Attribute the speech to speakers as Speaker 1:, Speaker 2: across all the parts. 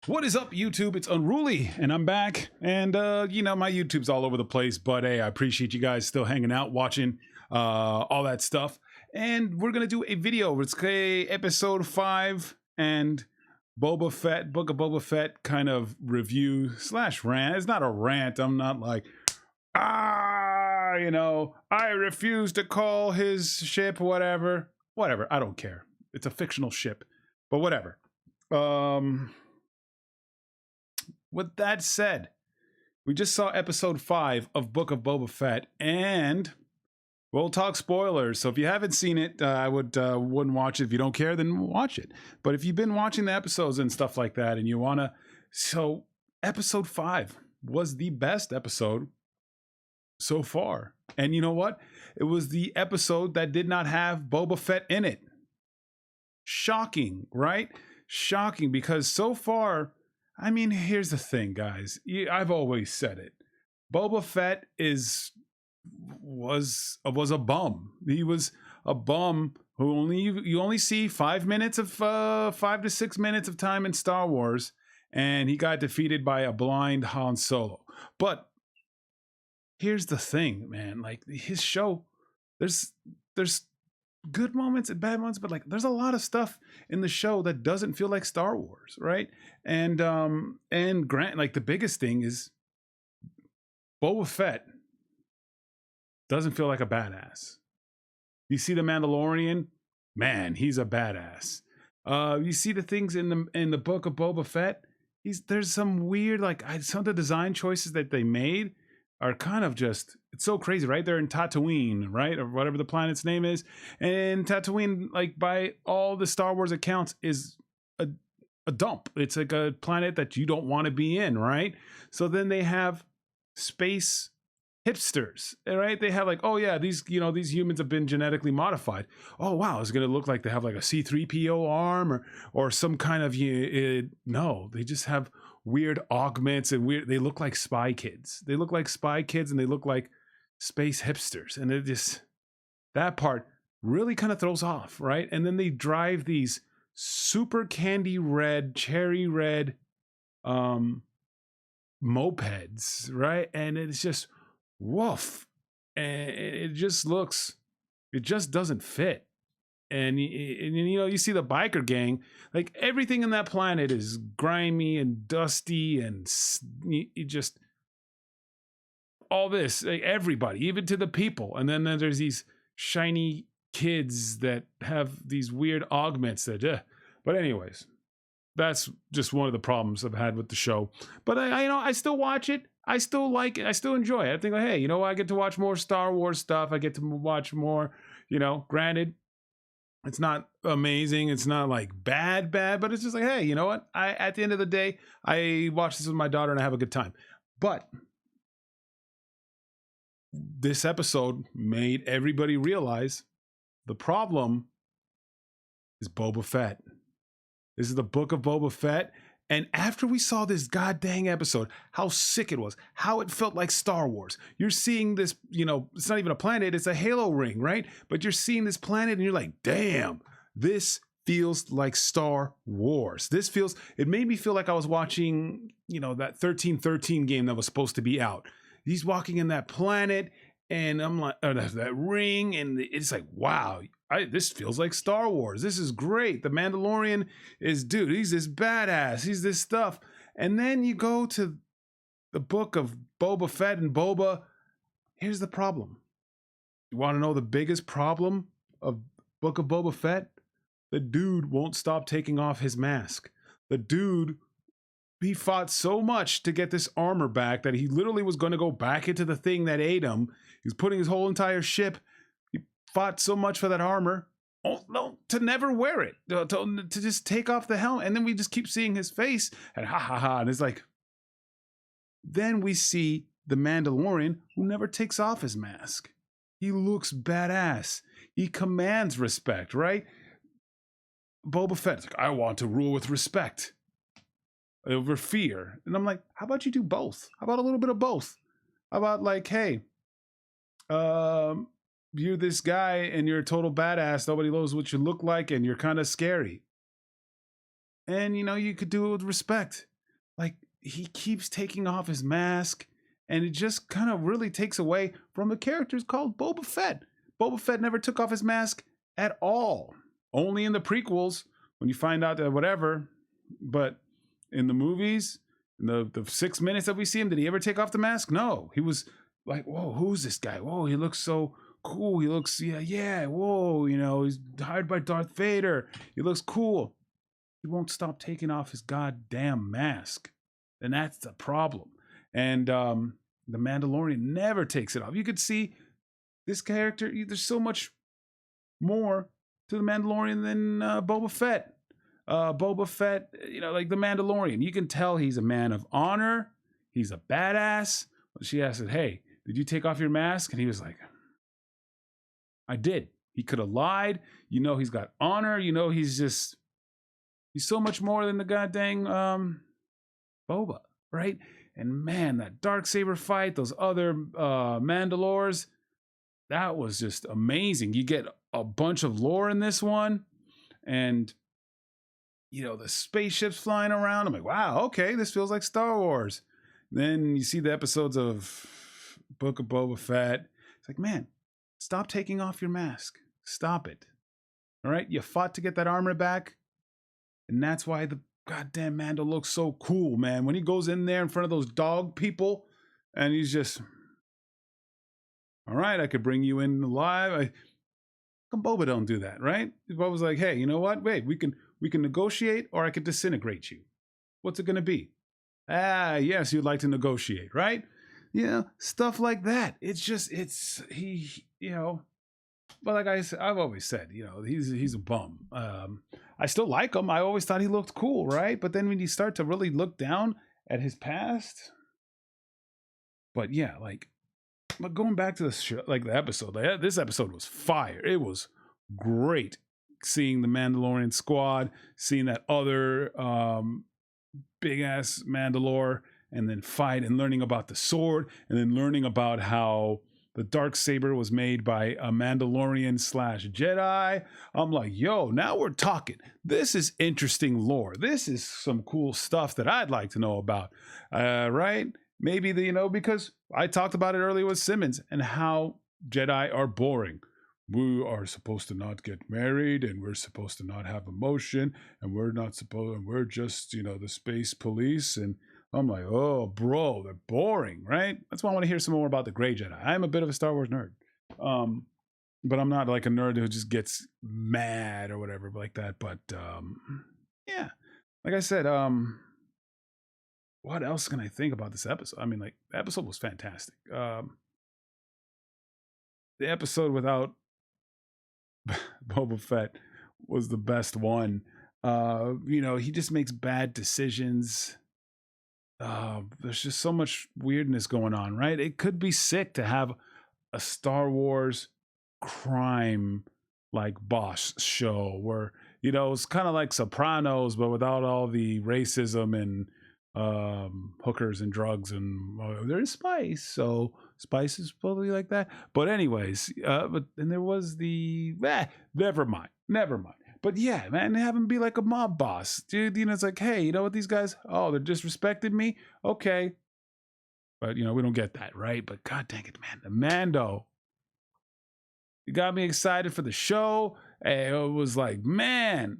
Speaker 1: What is up, YouTube? It's Unruly, and I'm back. And my YouTube's all over the place, but hey, I appreciate you guys still hanging out, watching all that stuff. And we're gonna do a video. It's episode 5 and Boba Fett, Book of Boba Fett kind of review slash rant. It's not a rant. I'm not like, I refuse to call his ship whatever. Whatever. I don't care. It's a fictional ship, but whatever. With that said, we just saw episode 5 of Book of Boba Fett, and we'll talk spoilers. So if you haven't seen it, I wouldn't watch it. If you don't care, then watch it. But if you've been watching the episodes and stuff like that, and you wanna, so episode 5 was the best episode so far. And you know what? It was the episode that did not have Boba Fett in it. Shocking, right? Shocking, because so far, I mean, here's the thing, guys. I've always said it. Boba Fett was a bum. He was a bum who you only see 5 minutes of 5 to 6 minutes of time in Star Wars, and he got defeated by a blind Han Solo. But here's the thing, man. Like, his show, there's good moments and bad moments, but like there's a lot of stuff in the show that doesn't feel like Star Wars, right? And Grant, like the biggest thing is Boba Fett doesn't feel like a badass. You see the Mandalorian, man, he's a badass. You see the things in the Book of Boba Fett, there's some weird, like some of the design choices that they made are kind of just, it's so crazy, right? They're in Tatooine, right? Or whatever the planet's name is. And Tatooine, like by all the Star Wars accounts, is a dump. It's like a planet that you don't want to be in, right? So then they have space hipsters, right? They have like, oh yeah, these humans have been genetically modified. Oh wow, it's gonna look like they have like a C-3PO arm or some kind of, no, they just have weird augments and they look like spy kids. They look like spy kids and they look like space hipsters. And it just, that part really kind of throws off, right? And then they drive these super candy red, cherry red mopeds, right? And it's just woof. And it just doesn't fit. And you see the biker gang, like everything in that planet is grimy and dusty and just all this, like everybody, even to the people. And then there's these shiny kids that have these weird augments that, but anyways, that's just one of the problems I've had with the show. But I still watch it. I still like it. I still enjoy it. I think, like, hey, I get to watch more Star Wars stuff. I get to watch more, granted, it's not amazing. It's not like bad, but it's just like, hey, you know what? At the end of the day, I watch this with my daughter and I have a good time. But this episode made everybody realize the problem is Boba Fett. This is the Book of Boba Fett. And after we saw this goddamn episode, how sick it was, how it felt like Star Wars. You're seeing this, it's not even a planet, it's a halo ring, right? But you're seeing this planet and you're like, damn, this feels like Star Wars. It made me feel like I was watching, that 1313 game that was supposed to be out. He's walking in that planet and I'm like, that ring, and it's like, wow, this feels like Star Wars. This is great. The Mandalorian he's this badass. He's this stuff. And then you go to the Book of Boba Fett and Boba. Here's the problem. You want to know the biggest problem of Book of Boba Fett? The dude won't stop taking off his mask. The dude, he fought so much to get this armor back that he literally was going to go back into the thing that ate him. He was putting his whole entire ship. He fought so much for that armor, to never wear it, to just take off the helmet. And then we just keep seeing his face and and it's like, then we see the Mandalorian who never takes off his mask. He looks badass. He commands respect, right? Boba Fett's like, I want to rule with respect over fear. And I'm like, how about you do both? How about a little bit of both? How about like, hey, you're this guy and you're a total badass. Nobody knows what you look like and you're kind of scary. And, you could do it with respect. like he keeps taking off his mask, and it just kind of really takes away from the characters called Boba Fett. Boba Fett never took off his mask at all. Only in the prequels when you find out that whatever, but in the movies, in the 6 minutes that we see him, did he ever take off the mask? No. He was like, whoa, who's this guy? Whoa, he looks so cool. He looks, yeah, whoa, he's hired by Darth Vader. He looks cool. He won't stop taking off his goddamn mask. And that's the problem. And the Mandalorian never takes it off. You could see this character, there's so much more to the Mandalorian than Boba Fett. Boba Fett, like the Mandalorian, you can tell he's a man of honor. He's a badass. She asked, hey, did you take off your mask? And he was like, I did. He could have lied. He's got honor. He's so much more than the goddamn Boba, right? And man, that Darksaber fight, those other Mandalores, that was just amazing. You get a bunch of lore in this one, and the spaceships flying around. I'm like, wow, okay, this feels like Star Wars. Then you see the episodes of Book of Boba Fett. It's like, man, stop taking off your mask. Stop it. All right, you fought to get that armor back, and that's why the goddamn Mando looks so cool, man. When he goes in there in front of those dog people, and he's just, all right, I could bring you in alive. Boba don't do that, right? Boba's like, hey, you know what? Wait, we can negotiate, or I could disintegrate you. What's it gonna be? Yes, you'd like to negotiate, right? Stuff like that. But like I've always said, he's a bum. I still like him. I always thought he looked cool, right? But then when you start to really look down at his past, but yeah, but going back to the show, the episode, this episode was fire. It was great seeing the Mandalorian squad, seeing that other big ass Mandalore, and then fight and learning about the sword, and then learning about how the Darksaber was made by a Mandalorian / Jedi. I'm like, yo, now we're talking. This is interesting lore. This is some cool stuff that I'd like to know about, right? Maybe because I talked about it earlier with Simmons and how Jedi are boring. We are supposed to not get married, and we're supposed to not have emotion, and we're just, the space police. And I'm like, oh, bro, they're boring, right? That's why I want to hear some more about the Gray Jedi. I'm a bit of a Star Wars nerd. But I'm not like a nerd who just gets mad or whatever like that. But yeah, like I said, what else can I think about this episode? I mean, the episode was fantastic. The episode without Boba Fett was the best one. He just makes bad decisions. There's just so much weirdness going on, right? It could be sick to have a Star Wars crime boss show where it's kind of like Sopranos, but without all the racism and hookers and drugs, and there's spice, so spice is probably like that. But anyways, but then there was the never mind. But yeah, man, have him be like a mob boss, dude. It's like, hey, you know what, these guys, they're disrespected me, okay, but we don't get that, right? But god dang it, man, the Mando, it got me excited for the show. And it was like, man,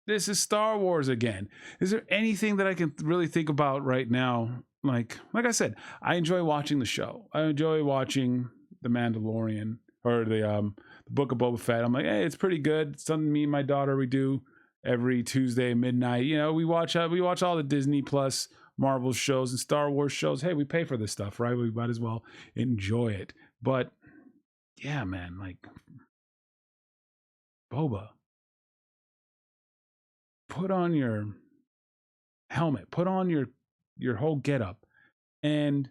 Speaker 1: this is Star Wars again. Is there anything that I can really think about right now? Like I said, I enjoy watching the show. I enjoy watching The Mandalorian or the Book of Boba Fett. I'm like, hey, it's pretty good. It's something me and my daughter, we do every Tuesday midnight. We watch all the Disney Plus Marvel shows and Star Wars shows. Hey, we pay for this stuff, right? We might as well enjoy it. But yeah, man, Boba, put on your helmet, put on your whole getup, and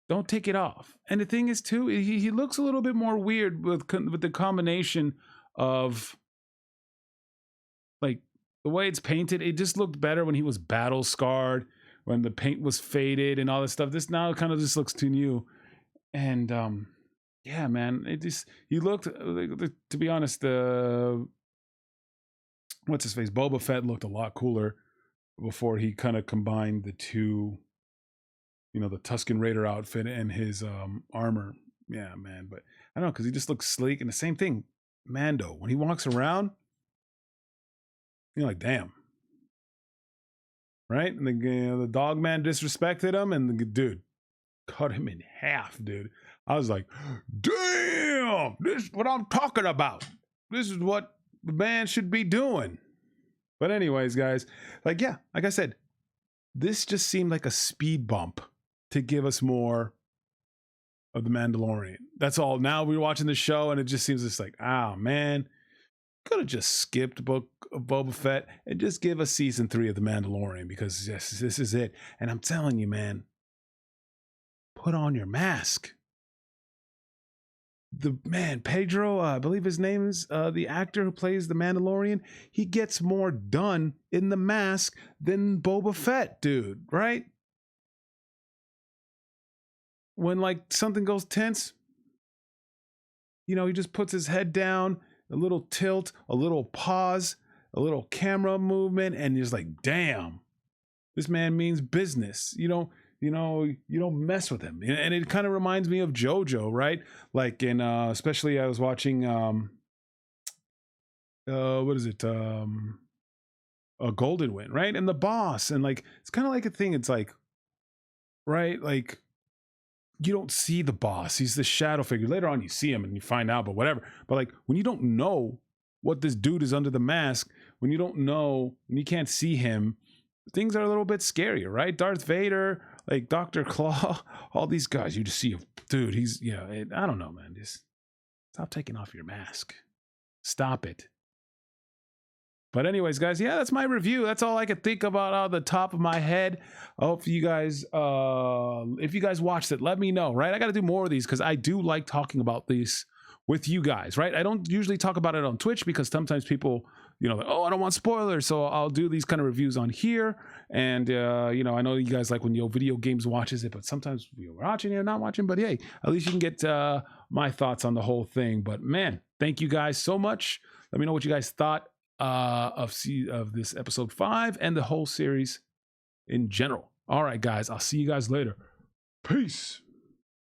Speaker 1: don't take it off. And the thing is too, he looks a little bit more weird with the combination of the way it's painted. It just looked better when he was battle scarred, when the paint was faded and all this stuff. This now kind of just looks too new. And yeah, man, he looked, to be honest, what's his face, Boba Fett looked a lot cooler before he kind of combined the two, you know, the Tusken Raider outfit and his armor. Yeah, man. But I don't know, because he just looks sleek. And the same thing, Mando, when he walks around, you're like, damn. Right? And the dog man disrespected him, and the dude cut him in half, dude. I was like, damn, this is what I'm talking about. This is what the man should be doing. But anyways, guys, like, yeah, like I said, this just seemed like a speed bump to give us more of the Mandalorian. That's all. Now we're watching the show, and it just seems just like, ah, man, could have just skipped Book of Boba Fett and just give us season 3 of the Mandalorian, because yes, this is it. And I'm telling you, man, put on your mask. The man, Pedro, I believe his name is the actor who plays the Mandalorian. He gets more done in the mask than Boba Fett, dude, right? When like something goes tense, you know, he just puts his head down, a little tilt, a little pause, a little camera movement, and you're just like, damn, this man means business. You don't mess with him. And it kind of reminds me of JoJo, right? Like in especially I was watching what is it? A Golden Wind, right? And the boss, and like it's kind of like a thing. It's like, right, like you don't see the boss. He's the shadow figure. Later on you see him and you find out, but whatever. But like when you don't know what this dude is under the mask, when you don't know, when you can't see him, things are a little bit scarier, right? Darth Vader, like Dr. Claw, all these guys, you just see, dude, he's, yeah, I don't know, man. Just stop taking off your mask. Stop it. But anyways, guys, yeah, that's my review. That's all I could think about out of the top of my head. I hope you guys, if you guys watched it, let me know, right? I got to do more of these because I do like talking about these with you guys, right? I don't usually talk about it on Twitch because sometimes people, you know, like, oh, I don't want spoilers. So I'll do these kind of reviews on here. And, you know, I know you guys like when Yo Video Games watches it, but sometimes you're watching it or not watching. But hey, at least you can get my thoughts on the whole thing. But man, thank you guys so much. Let me know what you guys thought of this episode 5 and the whole series in general. All right, guys, I'll see you guys later. Peace.